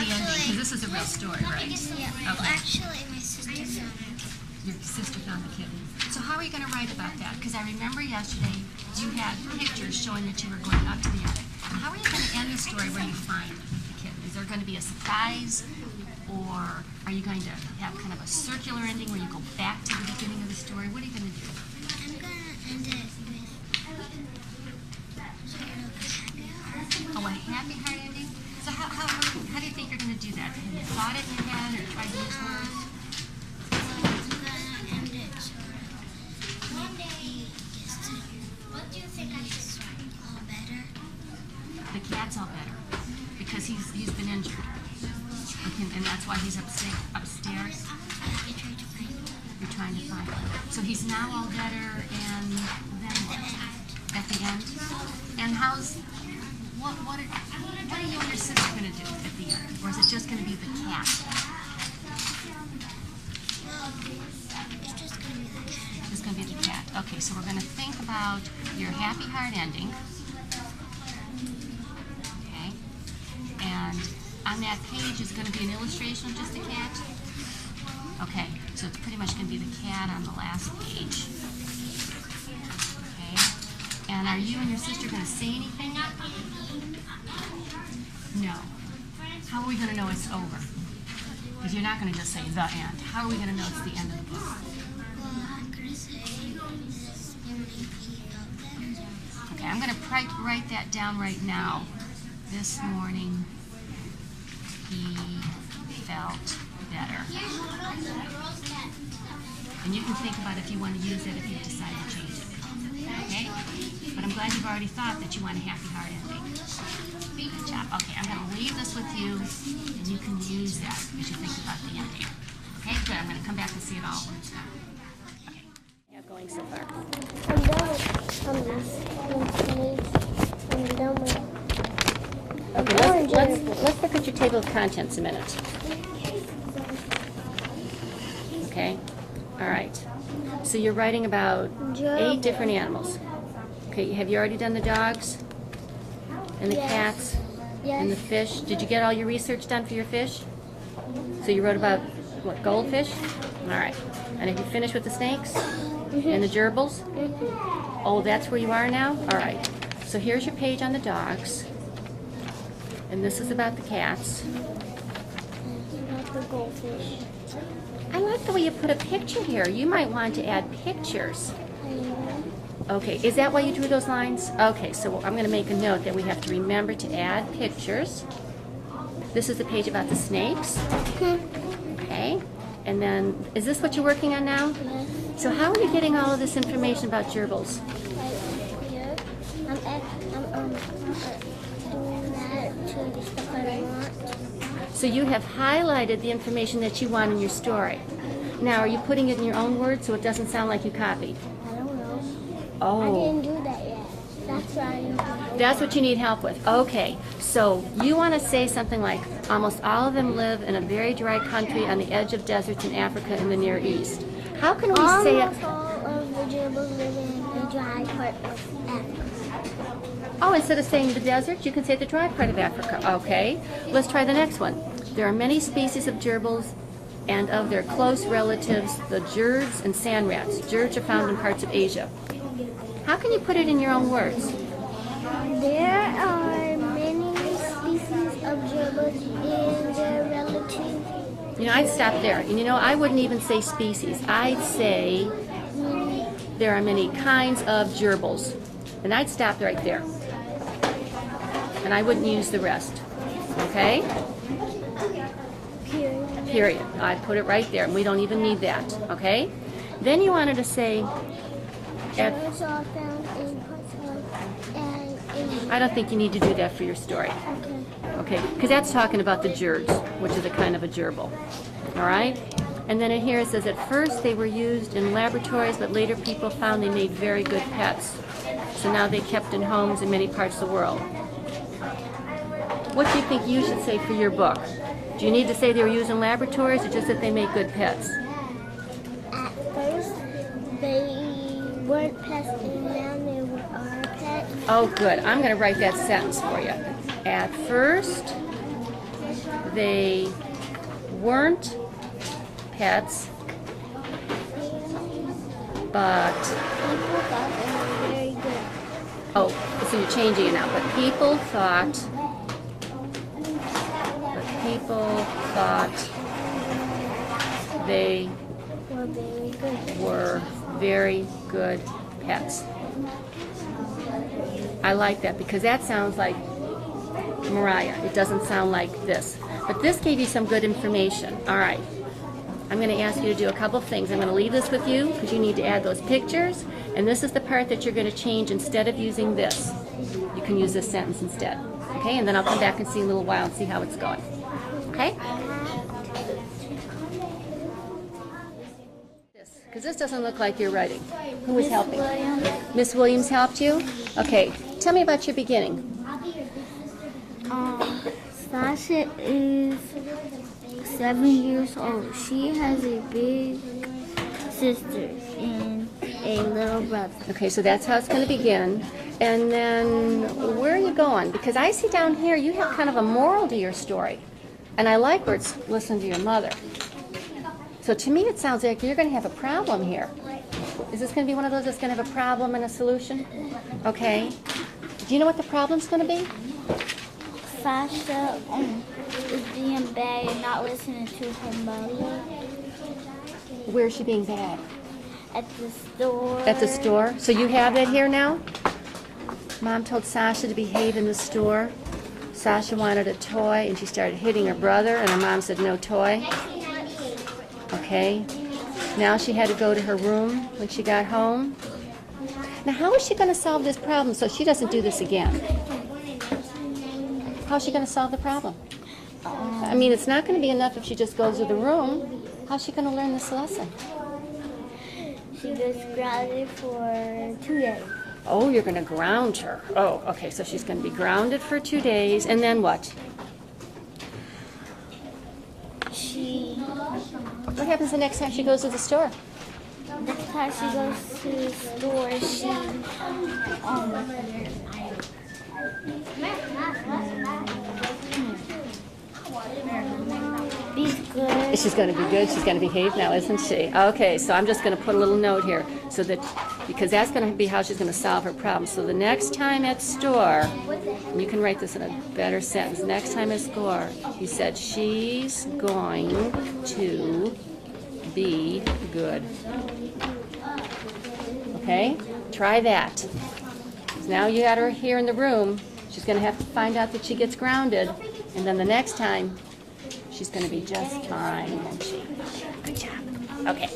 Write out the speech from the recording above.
the ending, because this is a real story, right? Yeah. Okay. Well, actually, my sister found it. Your sister found the kitten. So how are you going to write about that? Because I remember yesterday you had pictures showing that you were going up to the attic. How are you going to end the story where you find the kitten? Is there going to be a surprise, or are you going to have kind of a circular ending where you go back to the beginning of the story? What are you going to do? I'm going to end it with sort of a happy heart. Oh, a happy heart ending? So how do you think you're going to do that? Have you thought it in your head or tried to use words? I'm going to end it sort of. One day he gets to. What do you think I should write? All better? The cat's all better because he's been injured. Okay, and that's why he's upstairs. You try to find him. You're trying to find him. So he's now all better, and then what? At the end? And what are you and your sister going to do at the end? Or is it just going to be the cat? Well, it's just going to be the cat. It's going to be the cat. Okay, so we're going to think about your happy heart ending. Okay. And on that page is going to be an illustration of just the cat? Okay, so it's pretty much going to be the cat on the last page. Okay. And are you and your sister going to say anything? No. How are we going to know it's over? Because you're not going to just say the end. How are we going to know it's the end of the book? Well, I'm going to say this morning he felt better. Okay, I'm going to write that down right now. This morning he felt better. And you can think about if you want to use it if you decide to change it. Okay? But I'm glad you've already thought that you want a happy heart ending. Good job. Okay, I'm going to leave this with you, and you can use that as you think about the ending. Okay, good. I'm going to come back and see it all when it's done. Okay. How's it going so far? I'm done with I'm done with Okay, let's look at your table of contents a minute. Okay? All right. So you're writing about 8 different animals. Okay, have you already done the dogs? And the cats? Yes. And the fish? Did you get all your research done for your fish? So you wrote about, what, goldfish? All right. And have you finished with the snakes? And the gerbils? Oh, that's where you are now? All right. So here's your page on the dogs. And this is about the cats. About the goldfish. I like the way you put a picture here. You might want to add pictures. Okay, is that why you drew those lines? Okay, so I'm going to make a note that we have to remember to add pictures. This is the page about the snakes. Okay, and then, is this what you're working on now? Yes. So how are you getting all of this information about gerbils? Right here. I'm doing that to the stuff I want. So you have highlighted the information that you want in your story. Now, are you putting it in your own words so it doesn't sound like you copied? I don't know. Oh. I didn't do that yet. That's why I don't. That's what you need help with. Okay, so you want to say something like, almost all of them live in a very dry country on the edge of deserts in Africa and the Near East. How can we say it? Almost all of the gerbils live in the dry part of Africa. Oh, instead of saying the desert, you can say the dry part of Africa. Okay, let's try the next one. There are many species of gerbils and of their close relatives, the jerds and sand rats. Jerds are found in parts of Asia. How can you put it in your own words? There are many species of gerbils and their relatives. You know, I'd stop there. And you know, I wouldn't even say species. I'd say there are many kinds of gerbils. And I'd stop right there. And I wouldn't use the rest. Okay? Period. I'd put it right there, and we don't even need that. Okay? Then you wanted to say, Gerbils are found in parts of and I don't think you need to do that for your story. Okay. Okay? Because that's talking about the jerds, which is a kind of a gerbil. All right? And then in here it says, at first they were used in laboratories, but later people found they made very good pets. So now they're kept in homes in many parts of the world. What do you think you should say for your book? Do you need to say they were used in laboratories, or just that they make good pets? At first, they weren't pets, and now they are pets. Oh, good. I'm going to write that sentence for you. At first, they weren't pets, but People thought they were very good. oh, so you're changing it now. But people thought they Were very good. were very good pets. I like that because that sounds like Mariah. It doesn't sound like this. But this gave you some good information. All right. I'm going to ask you to do a couple things. I'm going to leave this with you because you need to add those pictures. And this is the part that you're going to change instead of using this. You can use this sentence instead. Okay? And then I'll come back and see in a little while and see how it's going. Okay? Because this doesn't look like you're writing. Who was helping? Miss Williams helped you? Okay. Tell me about your beginning. Sasha is 7 years old. She has a big sister and a little brother. Okay, so that's how it's going to begin. And then where are you going? Because I see down here you have kind of a moral to your story. And I like where it's listen to your mother. So to me it sounds like you're going to have a problem here. Is this going to be one of those that's going to have a problem and a solution? Okay. Do you know what the problem's going to be? Sasha is being bad and not listening to her mother Where's she being bad? at the store. At the store? So you have that here now? Mom told Sasha to behave in the store. Sasha wanted a toy and she started hitting her brother and her mom said no toy. Okay. Now she had to go to her room when she got home. Now how is she going to solve this problem so she doesn't do this again? How's she going to solve the problem? I mean, it's not going to be enough if she just goes to the room. How's she going to learn this lesson? She gets grounded for 2 days. Oh, you're going to ground her. Oh, okay, so she's going to be grounded for 2 days, and then what? What happens the next time she goes to the store? Next time she goes to the store, be good. She's going to be good. She's going to behave now, isn't she? Okay, so I'm just going to put a little note here so that because that's going to be how she's going to solve her problem. So the next time at store, and you can write this in a better sentence. Next time at store, you said she's going to be good. Okay? Try that. So now you got her here in the room. She's going to have to find out that she gets grounded, and then the next time, she's going to be just fine, won't she? Good job. Okay.